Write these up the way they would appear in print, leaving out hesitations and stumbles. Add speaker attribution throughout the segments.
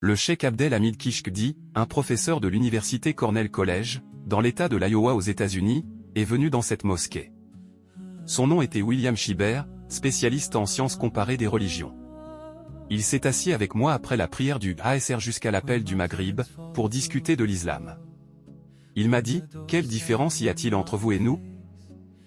Speaker 1: Le cheikh Abdel Hamid Kishkdi, un professeur de l'université Cornell College, dans l'État de l'Iowa aux États-Unis, est venu dans cette mosquée. Son nom était William Shiber, spécialiste en sciences comparées des religions. Il s'est assis avec moi après la prière du Asr jusqu'à l'appel du Maghrib, pour discuter de l'islam. Il m'a dit, quelle différence y a-t-il entre vous et nous?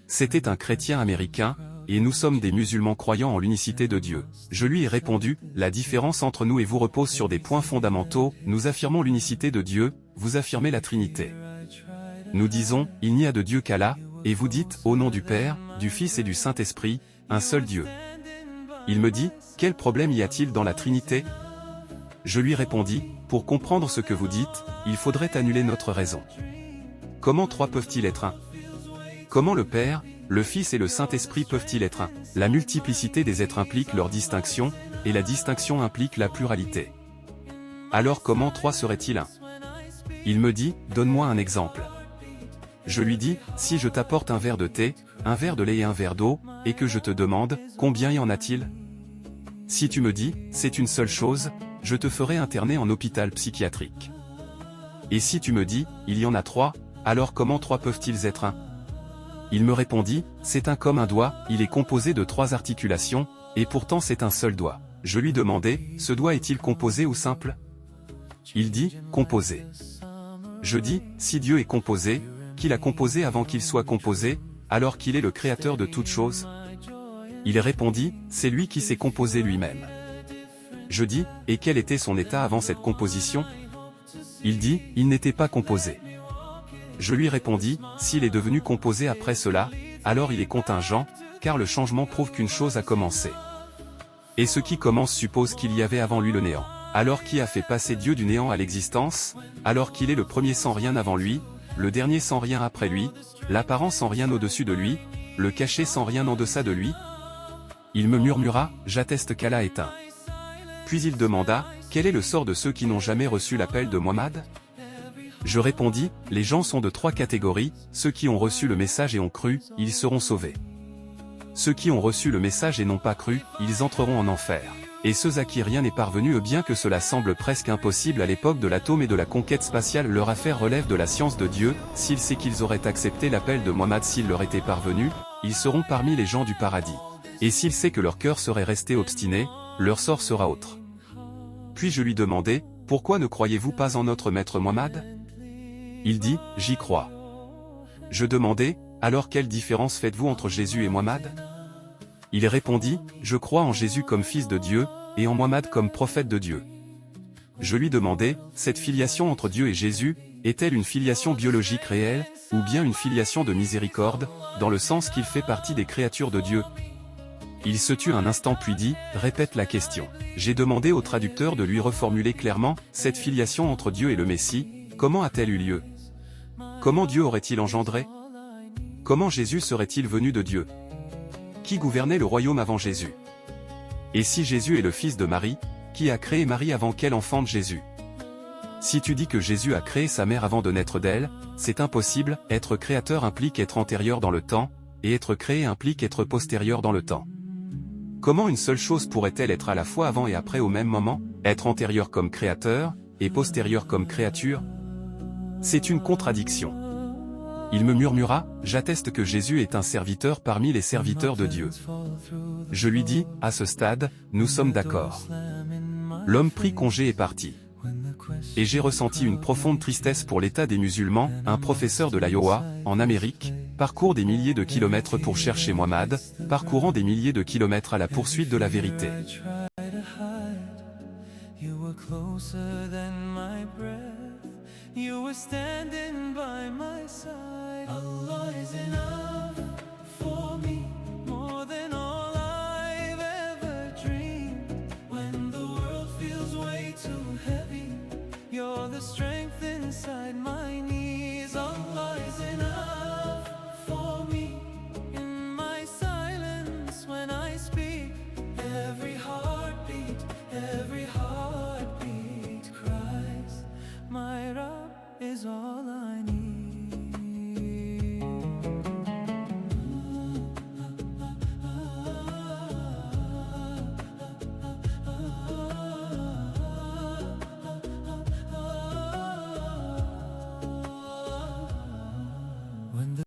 Speaker 1: C'était un chrétien américain, et nous sommes des musulmans croyant en l'unicité de Dieu. Je lui ai répondu, la différence entre nous et vous repose sur des points fondamentaux, nous affirmons l'unicité de Dieu, vous affirmez la Trinité. Nous disons, il n'y a de Dieu qu'Allah, et vous dites, au nom du Père, du Fils et du Saint-Esprit, un seul Dieu. Il me dit, quel problème y a-t-il dans la Trinité? Je lui répondis, pour comprendre ce que vous dites, il faudrait annuler notre raison. Comment trois peuvent-ils être un? Comment le Père, le Fils et le Saint-Esprit peuvent-ils être un? La multiplicité des êtres implique leur distinction, et la distinction implique la pluralité. Alors comment trois seraient-ils un? Il me dit, donne-moi un exemple. Je lui dis, si je t'apporte un verre de thé, un verre de lait et un verre d'eau, et que je te demande, combien y en a-t-il? Si tu me dis, c'est une seule chose, je te ferai interner en hôpital psychiatrique. Et si tu me dis, il y en a trois, alors comment trois peuvent-ils être un? Il me répondit, c'est un comme un doigt, il est composé de trois articulations, et pourtant c'est un seul doigt. Je lui demandai, ce doigt est-il composé ou simple? Il dit, composé. Je dis, si Dieu est composé, qu'il a composé avant qu'il soit composé, alors qu'il est le créateur de toutes choses? Il répondit, c'est lui qui s'est composé lui-même. Je dis, et quel était son état avant cette composition? Il dit, il n'était pas composé. Je lui répondis, s'il est devenu composé après cela, alors il est contingent, car le changement prouve qu'une chose a commencé. Et ce qui commence suppose qu'il y avait avant lui le néant. Alors qui a fait passer Dieu du néant à l'existence, alors qu'il est le premier sans rien avant lui, le dernier sans rien après lui, l'apparent sans rien au-dessus de lui, le caché sans rien en deçà de lui? Il me murmura, j'atteste qu'Allah est un. Puis il demanda, quel est le sort de ceux qui n'ont jamais reçu l'appel de Mohammed? Je répondis, les gens sont de trois catégories, ceux qui ont reçu le message et ont cru, ils seront sauvés. Ceux qui ont reçu le message et n'ont pas cru, ils entreront en enfer. Et ceux à qui rien n'est parvenu, bien que cela semble presque impossible à l'époque de l'atome et de la conquête spatiale, leur affaire relève de la science de Dieu, s'il sait qu'ils auraient accepté l'appel de Mohammed s'il leur était parvenu, ils seront parmi les gens du paradis. Et s'il sait que leur cœur serait resté obstiné, leur sort sera autre. Puis je lui demandai, pourquoi ne croyez-vous pas en notre maître Mohammed? Il dit, j'y crois. Je demandai, alors quelle différence faites-vous entre Jésus et Mohammed? Il répondit, je crois en Jésus comme fils de Dieu, et en Mohammed comme prophète de Dieu. Je lui demandai, cette filiation entre Dieu et Jésus, est-elle une filiation biologique réelle, ou bien une filiation de miséricorde, dans le sens qu'il fait partie des créatures de Dieu? Il se tut un instant puis dit, répète la question. J'ai demandé au traducteur de lui reformuler clairement, cette filiation entre Dieu et le Messie, comment a-t-elle eu lieu? Comment Dieu aurait-il engendré? Comment Jésus serait-il venu de Dieu? Qui gouvernait le royaume avant Jésus? Et si Jésus est le fils de Marie, qui a créé Marie avant qu'elle enfante Jésus? Si tu dis que Jésus a créé sa mère avant de naître d'elle, c'est impossible, être créateur implique être antérieur dans le temps, et être créé implique être postérieur dans le temps. Comment une seule chose pourrait-elle être à la fois avant et après au même moment, être antérieur comme créateur, et postérieur comme créature? C'est une contradiction. Il me murmura, j'atteste que Jésus est un serviteur parmi les serviteurs de Dieu. Je lui dis, à ce stade, nous sommes d'accord. L'homme prit congé et partit. Et j'ai ressenti une profonde tristesse pour l'état des musulmans. Un professeur de l'Iowa, en Amérique, parcourt des milliers de kilomètres pour chercher Mohammed, parcourant des milliers de kilomètres à la poursuite de la vérité.
Speaker 2: You were standing by my side. Allah is enough for me, more than all I've ever dreamed. When the world feels way too heavy, you're the strength inside my need.